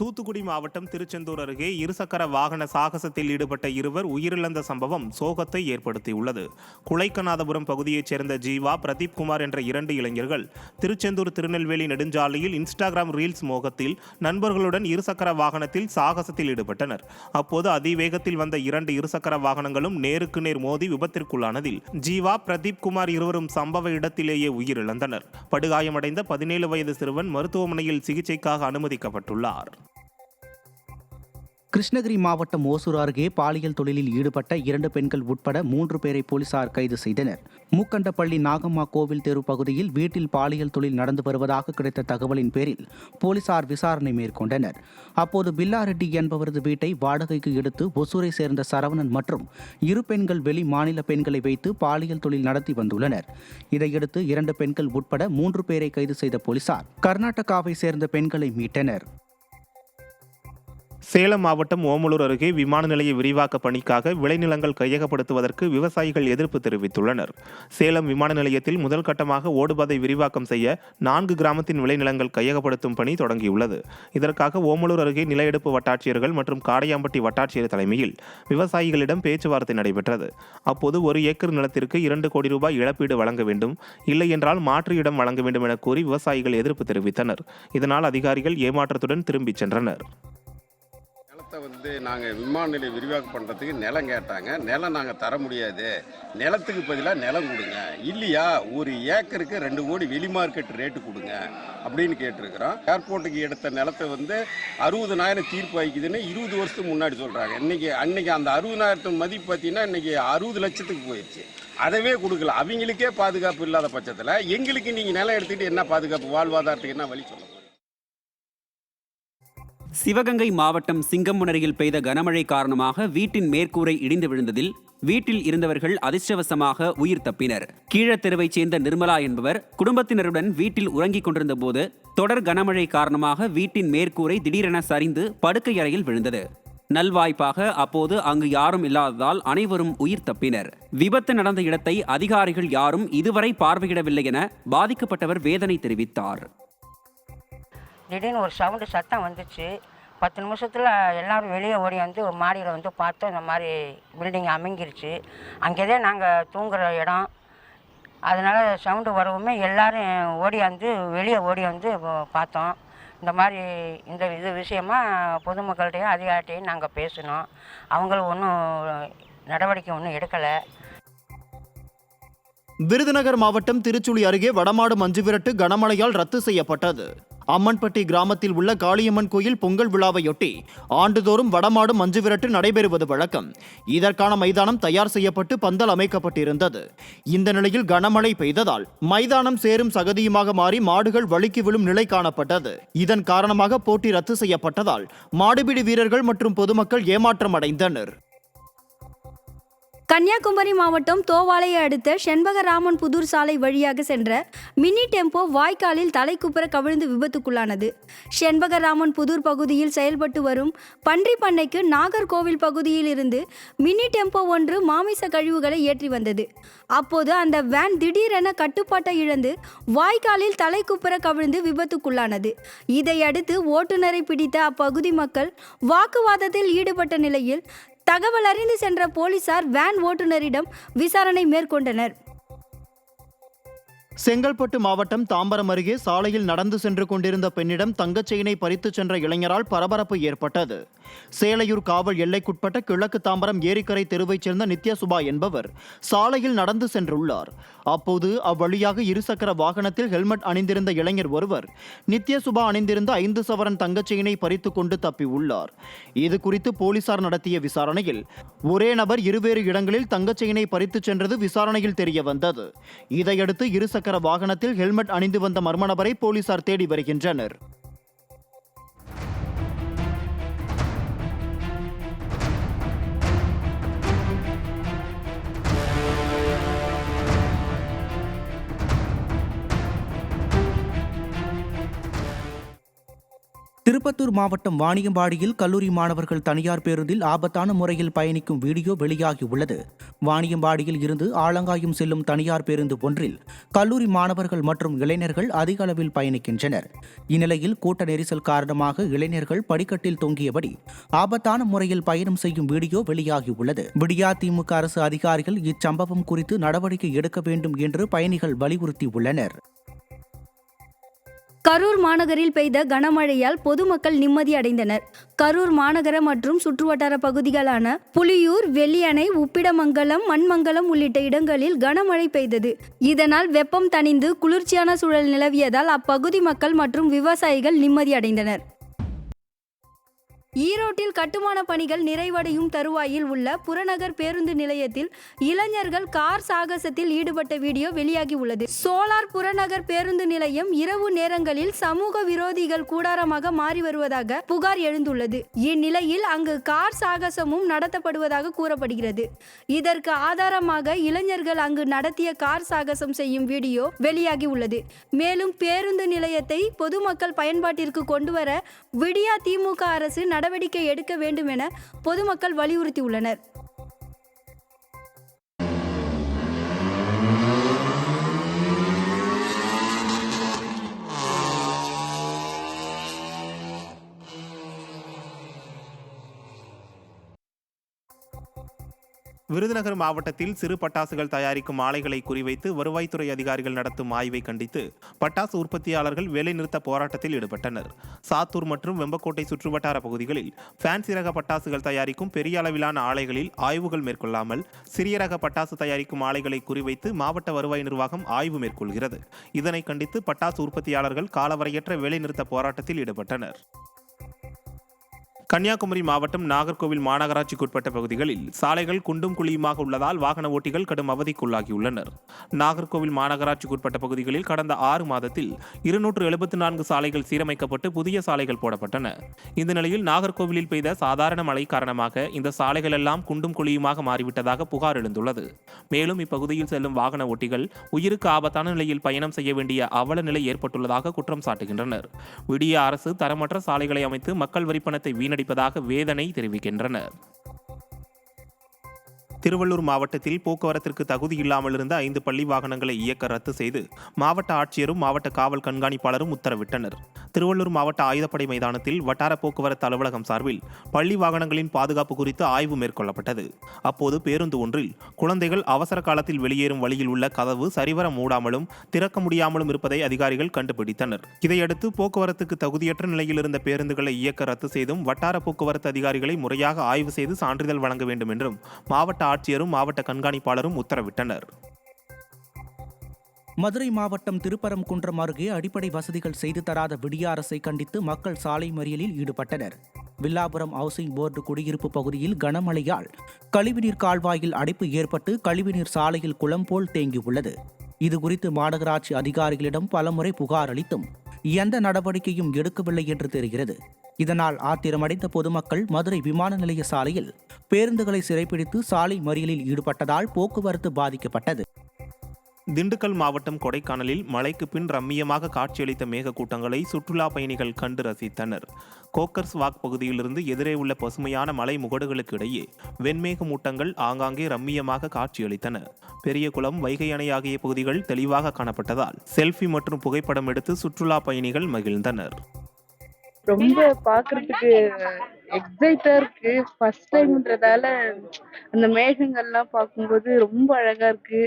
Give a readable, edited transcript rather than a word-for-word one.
தூத்துக்குடி மாவட்டம் திருச்செந்தூர் அருகே இருசக்கர வாகன சாகசத்தில் ஈடுபட்ட இருவர் உயிரிழந்த சம்பவம் சோகத்தை ஏற்படுத்தியுள்ளது. குளைக்கநாதபுரம் பகுதியைச் சேர்ந்த ஜீவா, பிரதீப் குமார் என்ற 2 இளைஞர்கள் திருச்செந்தூர் திருநெல்வேலி நெடுஞ்சாலையில் இன்ஸ்டாகிராம் ரீல்ஸ் மோகத்தில் நண்பர்களுடன் இருசக்கர வாகனத்தில் சாகசத்தில் ஈடுபட்டனர். அப்போது அதிவேகத்தில் வந்த 2 இருசக்கர வாகனங்களும் நேருக்கு நேர் மோதி விபத்திற்குள்ளானதில் ஜீவா, பிரதீப் குமார் இருவரும் சம்பவ இடத்திலேயே உயிரிழந்தனர். படுகாயமடைந்த 17 வயது சிறுவன் மருத்துவமனையில் சிகிச்சைக்காக அனுமதிக்கப்பட்டுள்ளார். கிருஷ்ணகிரி மாவட்டம் ஓசூர் அருகே பாலியல் தொழிலில் ஈடுபட்ட 2 பெண்கள் உட்பட 3 பேரை போலீசார் கைது செய்தனர். மூக்கண்டப்பள்ளி நாகம்மா கோவில் தெரு பகுதியில் வீட்டில் பாலியல் தொழில் நடந்து வருவதாக கிடைத்த தகவலின் பேரில் போலீசார் விசாரணை மேற்கொண்டனர். அப்போது பில்லாரெட்டி என்பவரது வீட்டை வாடகைக்கு எடுத்து ஒசூரை சேர்ந்த சரவணன் மற்றும் 2 பெண்கள் வெளி மாநில பெண்களை வைத்து பாலியல் தொழில் நடத்தி வந்துள்ளனர். இதையடுத்து 2 பெண்கள் உட்பட 3 பேரை கைது செய்த போலீசார் கர்நாடகாவை சேர்ந்த பெண்களை மீட்டனர். சேலம் மாவட்டம் ஓமலூர் அருகே விமான நிலைய விரிவாக்க பணிக்காக விளைநிலங்கள் கையகப்படுத்துவதற்கு விவசாயிகள் எதிர்ப்பு தெரிவித்துள்ளனர். சேலம் விமான நிலையத்தில் முதல் கட்டமாக ஓடுபாதை விரிவாக்கம் செய்ய 4 கிராமத்தின் விளைநிலங்கள் கையகப்படுத்தும் பணி தொடங்கியுள்ளது. இதற்காக ஓமலூர் அருகே நில எடுப்பு வட்டாட்சியர்கள் மற்றும் காடையாம்பட்டி வட்டாட்சியர் தலைமையில் விவசாயிகளிடம் பேச்சுவார்த்தை நடைபெற்றது. அப்போது 1 ஏக்கர் நிலத்திற்கு 2 கோடி ரூபாய் இழப்பீடு வழங்க வேண்டும், இல்லை என்றால் மாற்று இடம் வழங்க வேண்டும் என கூறி விவசாயிகள் எதிர்ப்பு தெரிவித்தனர். இதனால் அதிகாரிகள் ஏமாற்றத்துடன் திரும்பிச் சென்றனர். நாங்கள் விமான நிலையம் விரிவாக்கம் பண்ணுறதுக்கு நிலம் கேட்டாங்க. நிலம் நாங்கள் தர முடியாது, நிலத்துக்கு பதிலாக நிலம் கொடுங்க, இல்லையா 1 ஏக்கருக்கு 2 கோடி வெளி மார்க்கெட் ரேட்டு கொடுங்க அப்படின்னு கேட்டிருக்கிறோம். ஏர்போர்ட்டுக்கு எடுத்த நிலத்தை 60,000 தீர்ப்பு ஆகிக்குதுன்னு 20 வருஷத்துக்கு முன்னாடி சொல்கிறாங்க. அன்னைக்கு அந்த 60,000 மதிப்பு பார்த்தீங்கன்னா இன்னைக்கு 60 லட்சத்துக்கு போயிடுச்சு. அதவே கொடுக்கல. அவங்களுக்கே பாதுகாப்பு இல்லாத பட்சத்தில் எங்களுக்கு நீங்கள் நிலம் எடுத்துக்கிட்டு என்ன பாதுகாப்பு, வாழ்வாதாரத்துக்கு என்ன வழி சொல்ல? சிவகங்கை மாவட்டம் சிங்கமுனரியில் பெய்த கனமழை காரணமாக வீட்டின் மேற்கூரை இடிந்து விழுந்ததில் வீட்டில் இருந்தவர்கள் அதிர்ஷ்டவசமாக உயிர் தப்பினர். கீழத்தெருவைச் சேர்ந்த நிர்மலா என்பவர் குடும்பத்தினருடன் வீட்டில் உறங்கிக் கொண்டிருந்த போது தொடர் கனமழை காரணமாக வீட்டின் மேற்கூரை திடீரென சரிந்து படுக்கை அறையில் விழுந்தது. நல்வாய்ப்பாக அப்போது அங்கு யாரும் இல்லாததால் அனைவரும் உயிர் தப்பினர். விபத்து நடந்த இடத்தை அதிகாரிகள் யாரும் இதுவரை பார்வையிடவில்லை என பாதிக்கப்பட்டவர் வேதனை தெரிவித்தார். திடீர்னு ஒரு சத்தம் வந்துச்சு. 10 நிமிஷத்தில் எல்லோரும் வெளியே ஓடி வந்து ஒரு மாடியில் பார்த்தோம், இந்த மாதிரி பில்டிங் அமைங்கிருச்சு. அங்கே தான் நாங்கள் தூங்குகிற இடம். அதனால் சவுண்டு வரவுமே எல்லோரும் வெளியே ஓடி வந்து பார்த்தோம். இந்த மாதிரி இது விஷயமா பொதுமக்கள்கிட்டையும் அதிகாரிகிட்டையும் நாங்கள் பேசினோம். அவங்களும் ஒன்றும் நடவடிக்கை ஒன்றும் எடுக்கலை. விருதுநகர் மாவட்டம் திருச்சுழி அருகே வடமாடு மஞ்சு விரட்டு கனமழையால் ரத்து செய்யப்பட்டது. அம்மன்பட்டி கிராமத்தில் உள்ள காளியம்மன் கோயில் பொங்கல் விழாவையொட்டி ஆண்டுதோறும் வடமாடு மஞ்சு விரட்டு நடைபெறுவது வழக்கம். இதற்கான மைதானம் தயார் செய்யப்பட்டு பந்தல் அமைக்கப்பட்டிருந்தது. இந்த நிலையில் கனமழை பெய்ததால் மைதானம் சேரும் சகதியுமாக மாறி மாடுகள் வழுக்கி விழும் நிலை காணப்பட்டது. இதன் காரணமாக போட்டி ரத்து செய்யப்பட்டதால் மாடுபிடி வீரர்கள் மற்றும் பொதுமக்கள் ஏமாற்றம் அடைந்தனர். கன்னியாகுமரி மாவட்டம் தோவாலையை அடுத்த செண்பகராமன் புதூர் சாலை வழியாக சென்ற மினி டெம்போ வாய்க்காலில் தலைக்குப்புற கவிழ்ந்து விபத்துக்குள்ளானது. செண்பகராமன் புதூர் பகுதியில் செயல்பட்டு வரும் பன்றி பண்ணைக்கு நாகர்கோவில் பகுதியில் இருந்து மினி டெம்போ ஒன்று மாமிச கழிவுகளை ஏற்றி வந்தது. அப்போது அந்த வேன் திடீரென கட்டுப்பாட்டை இழந்து வாய்க்காலில் தலைக்குப்புற கவிழ்ந்து விபத்துக்குள்ளானது. இதையடுத்து ஓட்டுநரை பிடித்த அப்பகுதி மக்கள் வாக்குவாதத்தில் ஈடுபட்ட நிலையில் தகவல் அறிந்து சென்ற போலீசார் வேன் ஓட்டுநரிடம் விசாரணை மேற்கொண்டனர். செங்கல்பட்டு மாவட்டம் தாம்பரம் அருகே சாலையில் நடந்து சென்று கொண்டிருந்த பெண்ணிடம் தங்கச் செயினை பறித்துச் சென்ற இளைஞரால் பரபரப்பு ஏற்பட்டது. சேலையூர் காவல் எல்லைக்குட்பட்ட கிழக்கு தாம்பரம் ஏரிக்கரை தெருவைச் சேர்ந்த நித்யசுபா என்பவர் சாலையில் நடந்து சென்றுள்ளார். அப்போது அவ்வழியாக இருசக்கர வாகனத்தில் ஹெல்மெட் அணிந்திருந்த இளைஞர் ஒருவர் நித்யசுபா அணிந்திருந்த 5 சவரன் தங்கச் செயினை பறித்து கொண்டு தப்பியுள்ளார். இது குறித்து போலீசார் நடத்திய விசாரணையில் ஒரே நபர் 2 இடங்களில் தங்கச் செயினை பறித்துச் சென்றது விசாரணையில் தெரிய வந்தது. இதையடுத்து இருசக்கர வாகனத்தில் ஹெல்மெட் அணிந்து வந்த மர்ம நபரை போலீசார் தேடி வருகின்றனர். திருப்பத்தூர் மாவட்டம் வாணியம்பாடியில் கல்லூரி மாணவர்கள் தனியார் பேருந்தில் ஆபத்தான முறையில் பயணிக்கும் வீடியோ வெளியாகியுள்ளது. வாணியம்பாடியில் இருந்து ஆலங்காயம் செல்லும் தனியார் பேருந்து ஒன்றில் கல்லூரி மாணவர்கள் மற்றும் இளைஞர்கள் அதிக அளவில் பயணிக்கின்றனர். இந்நிலையில் கூட்ட நெரிசல் காரணமாக இளைஞர்கள் படிக்கட்டில் தொங்கியபடி ஆபத்தான முறையில் பயணம் செய்யும் வீடியோ வெளியாகியுள்ளது. விடியா திமுக அரசு அதிகாரிகள் இச்சம்பவம் குறித்து நடவடிக்கை எடுக்க வேண்டும் என்று பயணிகள் வலியுறுத்தியுள்ளனர். கரூர் மாநகரில் பெய்த கனமழையால் பொதுமக்கள் நிம்மதி அடைந்தனர். கரூர் மாநகர மற்றும் சுற்றுவட்டார பகுதிகளான புலியூர், வெள்ளியணை, உப்பிடமங்கலம், மண்மங்கலம் உள்ளிட்ட இடங்களில் கனமழை பெய்தது. இதனால் வெப்பம் தணிந்து குளிர்ச்சியான சூழல் நிலவியதால் அப்பகுதி மக்கள் மற்றும் விவசாயிகள் நிம்மதி அடைந்தனர். ஈரோட்டில் கட்டுமான பணிகள் நிறைவடையும் தருவாயில் உள்ள புறநகர் பேருந்து நிலையத்தில் இளைஞர்கள் கார் சாகசத்தில் ஈடுபட்ட வீடியோ வெளியாகி உள்ளது. சோலார் புறநகர் பேருந்து நிலையம் இரவு நேரங்களில் சமூக விரோதிகள் கூடாரமாக மாறி வருவதாக புகார் எழுந்துள்ளது. இந்நிலையில் அங்கு கார் சாகசமும் நடத்தப்படுவதாக கூறப்படுகிறது. இதற்கு ஆதாரமாக இளைஞர்கள் அங்கு நடத்திய கார் சாகசம் செய்யும் வீடியோ வெளியாகி உள்ளது. மேலும் பேருந்து நிலையத்தை பொதுமக்கள் பயன்பாட்டிற்கு கொண்டுவர விடியா திமுக அரசு நடவடிக்கை எடுக்க வேண்டும் என பொதுமக்கள் வலியுறுத்தியுள்ளனர். விருதுநகர் மாவட்டத்தில் சிறு பட்டாசுகள் தயாரிக்கும் ஆலைகளை குறிவைத்து வருவாய்த்துறை அதிகாரிகள் நடத்தும் ஆய்வை கண்டித்து பட்டாசு உற்பத்தியாளர்கள் வேலைநிறுத்த போராட்டத்தில் ஈடுபட்டனர். சாத்தூர் மற்றும் வெம்பக்கோட்டை சுற்றுவட்டார பகுதிகளில் ஃபேன்சி ரக பட்டாசுகள் தயாரிக்கும் பெரிய அளவிலான ஆலைகளில் ஆய்வுகள் மேற்கொள்ளாமல் சிறிய ரக பட்டாசு தயாரிக்கும் ஆலைகளை குறிவைத்து மாவட்ட வருவாய் நிர்வாகம் ஆய்வு மேற்கொள்கிறது. இதனை கண்டித்து பட்டாசு உற்பத்தியாளர்கள் காலவரையற்ற வேலைநிறுத்த போராட்டத்தில் ஈடுபட்டனர். கன்னியாகுமரி மாவட்டம் நாகர்கோவில் மாநகராட்சிக்குட்பட்ட பகுதிகளில் சாலைகள் குண்டும் குழியுமாக உள்ளதால் வாகன ஓட்டிகள் கடும் அவதிக்குள்ளாகியுள்ளனர். நாகர்கோவில் மாநகராட்சிக்குட்பட்ட பகுதிகளில் கடந்த 6 மாதத்தில் 274 சாலைகள் சீரமைக்கப்பட்டு புதிய சாலைகள் போடப்பட்டன. இந்த நிலையில் நாகர்கோவிலில் பெய்த சாதாரண மழை காரணமாக இந்த சாலைகள் எல்லாம் குண்டும் குழியுமாக மாறிவிட்டதாக புகார் எழுந்துள்ளது. மேலும் இப்பகுதியில் செல்லும் வாகன ஓட்டிகள் உயிருக்கு ஆபத்தான நிலையில் பயணம் செய்ய வேண்டிய அவல நிலை ஏற்பட்டுள்ளதாக குற்றம் சாட்டுகின்றனர். விடிய அரசு தரமற்ற சாலைகளை அமைத்து மக்கள் வரிப்பணத்தை வீணடிப்பதாக வேதனை தெரிவிக்கின்றனர். திருவள்ளூர் மாவட்டத்தில் போக்குவரத்திற்கு தகுதி இல்லாமல் இருந்த 5 பள்ளி வாகனங்களை இயக்க ரத்து செய்து மாவட்ட ஆட்சியரும் மாவட்ட காவல் கண்காணிப்பாளரும் உத்தரவிட்டனர். திருவள்ளூர் மாவட்ட ஆயுதப்படை மைதானத்தில் வட்டார போக்குவரத்து அலுவலகம் சார்பில் பள்ளி வாகனங்களின் பாதுகாப்பு குறித்து ஆய்வு மேற்கொள்ளப்பட்டது. அப்போது பேருந்து ஒன்றில் குழந்தைகள் அவசர காலத்தில் வெளியேறும் வழியில் உள்ள கதவு சரிவர மூடாமலும் திறக்க முடியாமலும் இருப்பதை அதிகாரிகள் கண்டுபிடித்தனர். இதையடுத்து போக்குவரத்துக்கு தகுதியற்ற நிலையில் இருந்த பேருந்துகளை இயக்க ரத்து செய்தும் வட்டார போக்குவரத்து அதிகாரிகளை முறையாக ஆய்வு செய்து சான்றிதழ் வழங்க வேண்டும் என்றும் மாவட்ட ஆட்சியரும் மாவட்ட கண்காணிப்பாளரும் உத்தரவிட்டனர். மதுரை மாவட்டம் திருப்பரங்குன்றம் அருகே அடிப்படை வசதிகள் செய்து தராத விடிய அரசை கண்டித்து மக்கள் சாலை மறியலில் ஈடுபட்டனர். வில்லாபுரம் ஹவுசிங் போர்டு குடியிருப்பு பகுதியில் கனமழையால் கழிவுநீர் கால்வாயில் அடைப்பு ஏற்பட்டு கழிவுநீர் சாலையில் குளம் போல் தேங்கியுள்ளது. இதுகுறித்து மாநகராட்சி அதிகாரிகளிடம் பலமுறை புகார் அளித்தும் எந்த நடவடிக்கையும் எடுக்கவில்லை என்று தெரிகிறது. இதனால் ஆத்திரமடைந்த பொதுமக்கள் மதுரை விமான நிலைய சாலையில் பேருந்துகளை சிறைப்பிடித்து சாலை மறியலில் ஈடுபட்டதால் போக்குவரத்து பாதிக்கப்பட்டது. திண்டுக்கல் மாவட்டம் கொடைக்கானலில் மழைக்கு பின் ரம்மியமாக காட்சியளித்த மேகக்கூட்டங்களை சுற்றுலா பயணிகள் கண்டு ரசித்தனர். கோக்கர்ஸ் வாக் பகுதியிலிருந்து எதிரே உள்ள பசுமையான மலை முகடுகளுக்கு இடையே வெண்மேக மூட்டங்கள் ஆங்காங்கே ரம்மியமாக காட்சியளித்தன. பெரியகுளம், வைகை அணை ஆகிய பகுதிகள் தெளிவாக காணப்பட்டதால் செல்ஃபி மற்றும் புகைப்படம் எடுத்து சுற்றுலா பயணிகள் மகிழ்ந்தனர். ரொம்ப பாக்குறதுக்கு எக்ஸைட்டா இருக்கு. ஃபர்ஸ்ட் டைம்ன்றதால அந்த மேகங்கள்லாம் பார்க்கும்போது ரொம்ப அழகா இருக்கு.